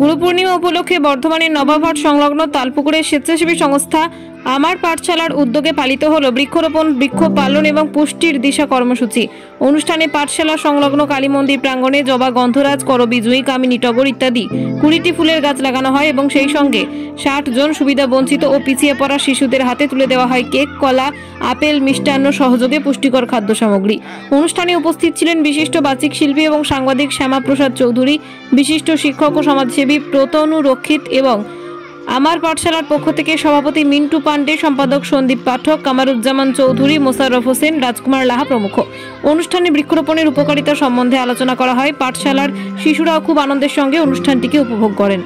গুরু পূর্ণিমা উপলক্ষে বর্ধমানের নবাবহাট সংলগ্ন তালপুকুরের স্বেচ্ছাসেবী সংস্থা আমার পাঠশালার উদ্যোগে পালিত হলো বৃক্ষরোপণ, বৃক্ষ পালন এবং পুষ্টির দিশা কর্মসূচি। অনুষ্ঠানে পাঠশালা সংলগ্ন কালী মন্দির প্রাঙ্গণে জবা, গন্ধরাজ, করবী, জুঁই, কামিনী, টগর ইত্যাদি 20টি ফুলের গাছ লাগানো হয় এবং সেই সঙ্গে 60 জন সুবিধা বঞ্চিত ও পিছিয়ে পড়া শিশুদের হাতে তুলে দেওয়া হয় কেক, কলা, আপেল, মিষ্টান্ন সহযোগে পুষ্টিকর খাদ্য সামগ্রী। অনুষ্ঠানে উপস্থিত ছিলেন বিশিষ্ট বাচিক শিল্পী এবং সাংবাদিক শ্যামাপ্রসাদ চৌধুরী, বিশিষ্ট শিক্ষক ও সমাজসেবী প্রতনু রক্ষিত এবং আমার পাঠশালার পক্ষ থেকে সভাপতি মিন্টু পান্ডে, সম্পাদক সন্দীপ পাঠক, কামারুজ্জামান চৌধুরী, মোশাররফ হোসেন, রাজকুমার লাহা প্রমুখ। অনুষ্ঠানে বৃক্ষরোপণের উপকারিতা সম্বন্ধে আলোচনা করা হয়। পাঠশালার শিশুরাও খুব আনন্দের সঙ্গে অনুষ্ঠানটিকে উপভোগ করেন।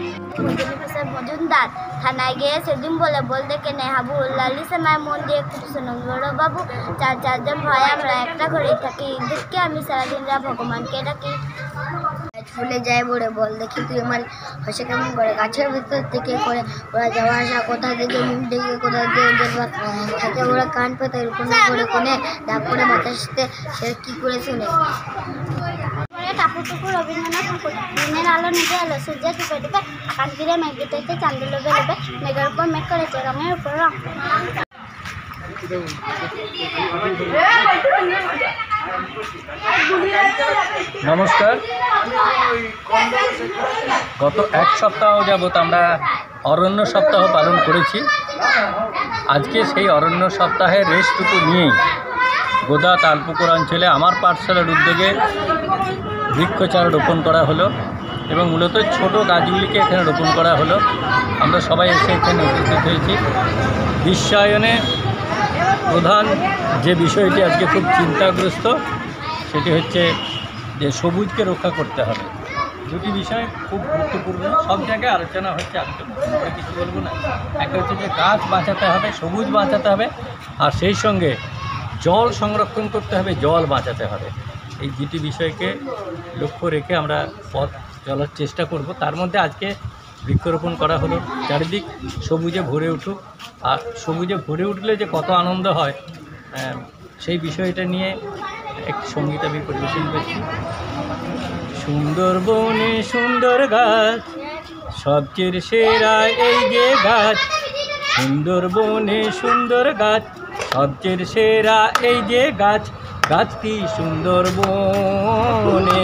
থানায় গিয়ে সেদিন বল দেখে নে হাবু লালি সময় মন দিয়ে খুব শুনুন বড় বাবু, চারজন ভাই আমরা একটা ঘরেই থাকি, দেখে আমি সারাদিন ভগবানকে ডাকি। ফুলে যায় বলে বল দেখি তুই আমার হাসে কেমন করে, গাছের ভিতর থেকে করে ওরা যাওয়া আসা, কোথা থেকে মুখ ডেকে কোথা থেকে ওদের থাকে, ওরা কান পেতে কোনো করে কোনে ডাক করে বাতাসতে সে কি করে শুনে। টাপুটুকু রবীন্দ্রনাথ ঠাকুর, দিনের আলো নিচে এলো, সূর্য টিপে টিপে আকাশ ঘিরে মেঘ দিতেছে, চাঁদ লোবে লোবে মেঘের উপর মেঘ করেছে, রঙের উপর রং। নমস্কার। গত এক সপ্তাহ যাবৎ আমরা অরণ্য সপ্তাহ পালন করেছি। আজকে সেই অরণ্য সপ্তাহের রেশটুকু নিয়েই গোদা তালপুকুর অঞ্চলে আমার পাঠশালার উদ্যোগে বৃক্ষচারা রোপণ করা হলো এবং মূলত ছোট গাছগুলিকে এখানে রোপণ করা হলো। আমরা সবাই এসে এখানে উপস্থিত হয়েছি। বিশ্বায়নে প্রধান যে বিষয়টি আজকে খুব চিন্তাগ্রস্ত সেটি হচ্ছে যে সবুজকে রক্ষা করতে হবে। দুটি বিষয় খুব গুরুত্বপূর্ণ, সব জায়গায় আলোচনা হচ্ছে, আমি তো কিছু বলবো না। একটা হচ্ছে যে গাছ বাঁচাতে হবে, সবুজ বাঁচাতে হবে, আর সেই সঙ্গে জল সংরক্ষণ করতে হবে, জল বাঁচাতে হবে। এই দুটি বিষয়কে লক্ষ্য রেখে আমরা পথ চলার চেষ্টা করব। তার মধ্যে আজকে বৃক্ষরোপণ করা হলো, চারিদিক সবুজে ভরে উঠুক। আর সবুজে ভরে উঠলে যে কত আনন্দ হয় সেই বিষয়টা নিয়ে একটি সঙ্গীত আমি পরিবেশন করছি। সুন্দরবনে সুন্দর গাছ, সবচেয়ে সেরা এই যে গাছ, সুন্দরবনে সুন্দর গাছ, সবচেয়ে সেরা এই যে গাছ, গাছটি সুন্দরবনে।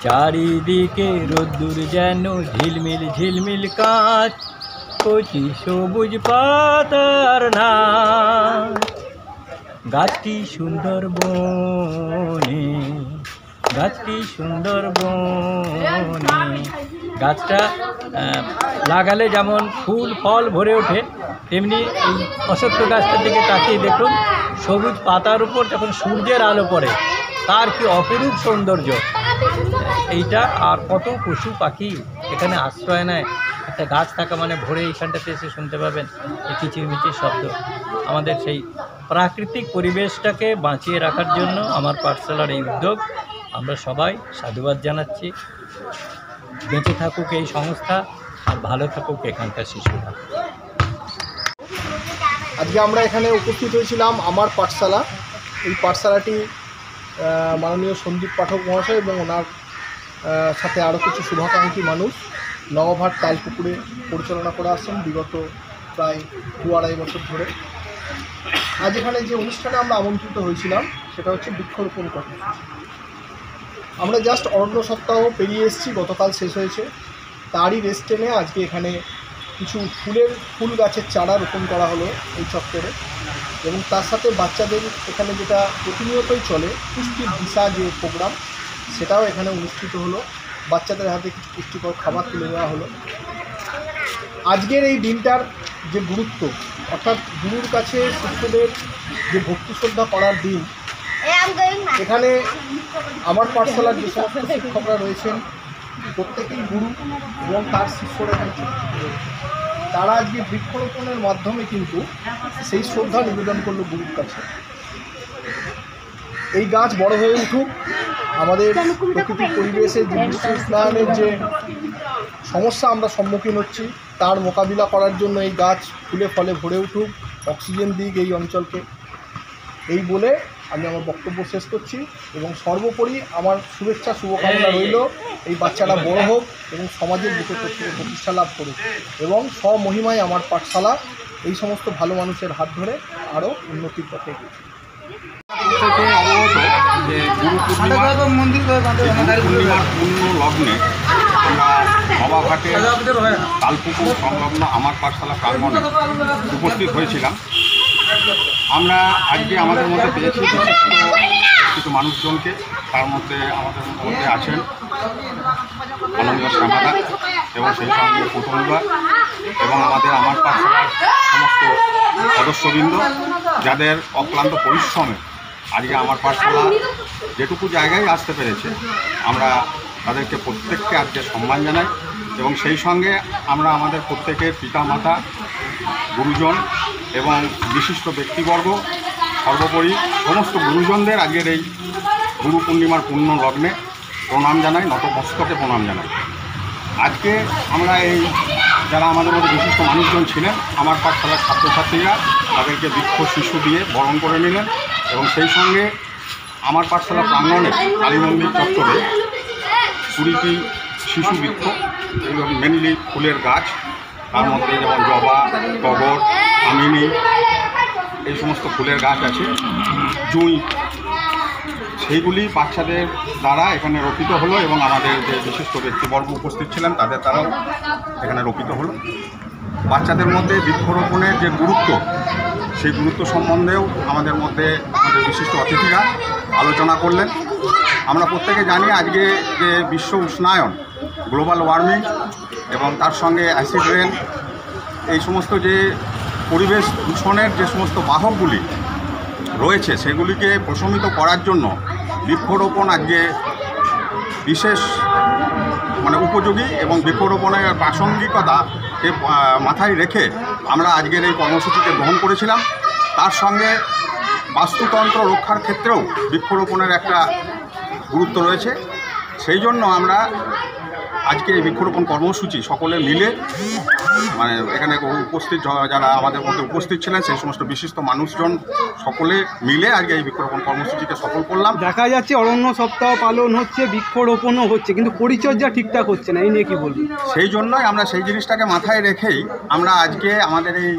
চারিদিকে রোদ্দুর যেন ঝিলমিল ঝিলমিল কাঁচ, কচি সবুজ পাতার নাচ, গাছটি সুন্দরবনে, গাছটি সুন্দরবনে। গাছটা লাগালে যেমন ফুল ফল ভরে ওঠে, তেমনি এই অশ্বত্থ গাছটার দিকে তাকিয়ে দেখুন, সবুজ পাতার উপর যখন সূর্যের আলো পড়ে তার কি অপরূপ সৌন্দর্য। এইটা আর কত পশু পাখি এখানে আশ্রয় নেয়। একটা গাছ থাকা মানে ভোরে এইখানটাতে এসে শুনতে পাবেন এই কিচিরমিচির শব্দ। আমাদের সেই প্রাকৃতিক পরিবেশটাকে বাঁচিয়ে রাখার জন্য আমার পাঠশালার এই উদ্যোগ। আমরা সবাই সাধুবাদ জানাচ্ছি। বেঁচে থাকুক এই সংস্থা, আর ভালো থাকুক এখানকার শিশুরা। আজকে আমরা এখানে উপস্থিত হয়েছিলাম আমার পাঠশালা। এই পাঠশালাটি মাননীয় সন্দীপ পাঠক মহাশয় এবং ওনার সাথে আরও কিছু শুভাকাঙ্ক্ষী মানুষ নবাবহাট তালপুকুরে পরিচালনা করে আসছেন বিগত প্রায় 2-2.5 বছর ধরে। আজ এখানে যে অনুষ্ঠানে আমরা আমন্ত্রিত হয়েছিলাম সেটা হচ্ছে বৃক্ষরোপণ কর্মসূচি। আমরা জাস্ট অরণ্য সপ্তাহ পেরিয়ে এসেছি, গতকাল শেষ হয়েছে। তারই রেস্ট টেনে আজকে এখানে কিছু ফুল গাছের চারা রোপণ করা হলো এই চত্বরে, এবং তার সাথে বাচ্চাদের এখানে যেটা প্রতিনিয়তই চলে পুষ্টির দিশা যে প্রোগ্রাম, সেটাও এখানে অনুষ্ঠিত হলো। বাচ্চাদের হাতে কিছু পুষ্টিকর খাবার তুলে দেওয়া হলো। আজকের এই দিনটার যে গুরুত্ব, অর্থাৎ গুরুর কাছে শিষ্যদের যে ভক্তি শ্রদ্ধা করার দিন, এখানে আমার পাঠশালার যে সমস্ত শিক্ষকরা রয়েছেন প্রত্যেকেই গুরু এবং তার শিষ্যরা এখানে তারা আজকে বৃক্ষরোপণের মাধ্যমে কিন্তু সেই শ্রদ্ধা নিবেদন করলো গুরুর কাছে। এই গাছ বড় হয়ে উঠুক, আমাদের প্রকৃতির পরিবেশে যে বিশ্ব উষ্ণায়নের যে সমস্যা আমরা সম্মুখীন হচ্ছি তার মোকাবিলা করার জন্য এই গাছ ফুলে ফলে ভরে উঠুক, অক্সিজেন দিক এই অঞ্চলকে। এই বলে আমি আমার বক্তব্য শেষ করছি এবং সর্বোপরি আমার শুভেচ্ছা শুভকামনা রইল এই বাচ্চারা বড় হোক এবং সমাজের বুকে প্রতিষ্ঠা লাভ করুক এবং স্বমহিমায় আমার পাঠশালা এই সমস্ত ভালো মানুষের হাত ধরে আরও উন্নতির পথে এগিয়ে থেকে অবগত যে গুরু পূর্ণিমার পূর্ণ লগ্নে আমরা নবাবহাটে তালপুকুর সংলগ্ন আমার পাঠশালা প্রাঙ্গণে উপস্থিত হয়েছিলাম। আমরা আজকে আমাদের মধ্যে পেয়েছি কিছু মানুষজনকে, তার মধ্যে আমাদের মধ্যে আছেন মাননীয় শ্যামাদা এবং সেই সঙ্গে পুতনুদা এবং আমার পাঠশালার সমস্ত সদস্যবৃন্দ, যাদের অক্লান্ত পরিশ্রমে আজকে আমার পাঠশালা যেটুকু জায়গায় আসতে পেরেছে, আমরা তাদেরকে প্রত্যেককে আজকে সম্মান জানাই এবং সেই সঙ্গে আমরা আমাদের প্রত্যেকের পিতামাতা, গুরুজন এবং বিশিষ্ট ব্যক্তিবর্গ, সর্বোপরি সমস্ত গুরুজনদের আজকের এই গুরু পূর্ণিমার পূর্ণ লগ্নে প্রণাম জানাই, নতমস্তকে প্রণাম জানাই। আজকে আমরা এই যারা আমাদের মধ্যে বিশিষ্ট মানুষজন ছিলেন, আমার পাঠশালার ছাত্রছাত্রীরা তাদেরকে বৃক্ষ শিশু দিয়ে বরণ করে নিলেন এবং সেই সঙ্গে আমার পাঠশালা প্রাঙ্গণে কালী মন্দির চত্বরে 20টি শিশু বৃক্ষ, এবং মেনলি ফুলের গাছ, তার মধ্যে যেমন জবা, টগর, আমিনি, এই সমস্ত ফুলের গাছ আছে, জুঁই, সেইগুলি বাচ্চাদের দ্বারা এখানে রোপিত হলো এবং আমাদের যে বিশিষ্ট ব্যক্তিবর্গ উপস্থিত ছিলেন তাদের দ্বারাও এখানে রোপিত হলো। বাচ্চাদের মধ্যে বৃক্ষরোপণের যে গুরুত্ব, সেই গুরুত্ব সম্বন্ধেও আমাদের মধ্যে আমাদের বিশিষ্ট অতিথিরা আলোচনা করলেন। আমরা প্রত্যেকে জানি আজকে যে বিশ্ব উষ্ণায়ন, গ্লোবাল ওয়ার্মিং এবং তার সঙ্গে অ্যাসিড রেন, এই সমস্ত যে পরিবেশ দূষণের যে সমস্ত বাহকগুলি রয়েছে, সেগুলিকে প্রশমিত করার জন্য বৃক্ষরোপণ আজকে বিশেষ উপযোগী এবং বৃক্ষরোপণের প্রাসঙ্গিকতাকে মাথায় রেখে আমরা আজকের এই কর্মসূচিকে গ্রহণ করেছিলাম। তার সঙ্গে বাস্তুতন্ত্র রক্ষার ক্ষেত্রেও বৃক্ষরোপণের একটা গুরুত্ব রয়েছে। সেই জন্য আমরা আজকে এই বৃক্ষরোপণ কর্মসূচি সকলে মিলে এখানে উপস্থিত যারা আমাদের মধ্যে উপস্থিত ছিলেন, সেই সমস্ত বিশিষ্ট মানুষজন সকলে মিলে আজকে এই বৃক্ষরোপণ কর্মসূচিকে সফল করলাম। দেখা যাচ্ছে অরণ্য সপ্তাহ পালন হচ্ছে, বৃক্ষরোপণও হচ্ছে, কিন্তু পরিচর্যা ঠিকঠাক হচ্ছে না, এই নিয়ে কী বলবো? সেই জন্যই আমরা সেই জিনিসটাকে মাথায় রেখেই আমরা আজকে আমাদের এই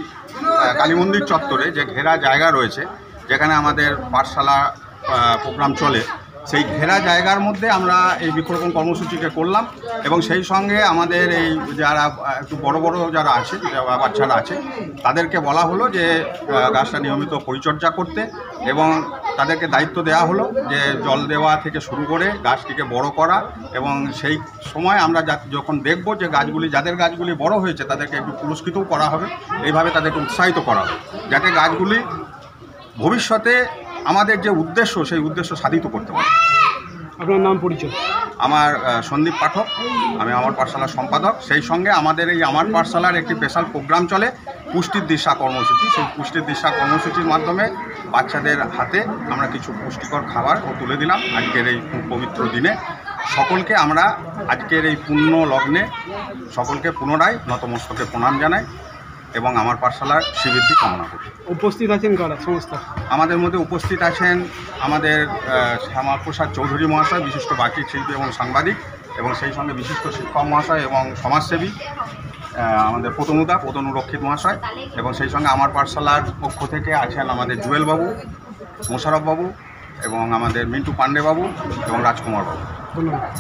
কালী মন্দির চত্বরে যে ঘেরা জায়গা রয়েছে, যেখানে আমাদের পাঠশালা প্রোগ্রাম চলে, সেই ঘেরা জায়গার মধ্যে আমরা এই বৃক্ষরোপণ কর্মসূচিকে করলাম এবং সেই সঙ্গে আমাদের এই যারা একটু বড় বড় যারা আছে, বাচ্চারা আছে, তাদেরকে বলা হলো যে গাছটা নিয়মিত পরিচর্যা করতে এবং তাদেরকে দায়িত্ব দেওয়া হলো যে জল দেওয়া থেকে শুরু করে গাছটিকে বড় করা এবং সেই সময় আমরা যখন দেখব যে গাছগুলি, যাদের গাছগুলি বড় হয়েছে, তাদেরকে একটু পুরস্কৃতও করা হবে, এইভাবে তাদেরকে উৎসাহিত করা হবে যাতে গাছগুলি ভবিষ্যতে আমাদের যে উদ্দেশ্য, সেই উদ্দেশ্য সাধিত করতে পারে। আপনার নাম, পরিচয়? আমার সন্দীপ পাঠক, আমি আমার পাঠশালার সম্পাদক। সেই সঙ্গে আমাদের এই আমার পাঠশালার একটি স্পেশাল প্রোগ্রাম চলে, পুষ্টির দিশা কর্মসূচি। সেই পুষ্টির দিশা কর্মসূচির মাধ্যমে বাচ্চাদের হাতে আমরা কিছু পুষ্টিকর খাবারও তুলে দিলাম আজকের এই পবিত্র দিনে। সকলকে আমরা আজকের এই পুণ্য লগ্নে সকলকে পুনরায় নতমস্তকে প্রণাম জানাই এবং আমার পাঠশালার শ্রীবৃদ্ধি কামনা করি। উপস্থিত আছেন কারা সংস্থা? আমাদের মধ্যে উপস্থিত আছেন আমাদের শ্যামাপ্রসাদ চৌধুরী মহাশয়, বিশিষ্ট বাচিক শিল্পী এবং সাংবাদিক, এবং সেই সঙ্গে বিশিষ্ট শিক্ষক মহাশয় এবং সমাজসেবী আমাদের পতনু রক্ষিত মহাশয়, এবং সেই সঙ্গে আমার পাঠশালার পক্ষ থেকে আছেন আমাদের জুয়েল বাবু, মোশারফ বাবু এবং আমাদের মিন্টু পান্ডে বাবু এবং রাজকুমার বাবু। ধন্যবাদ।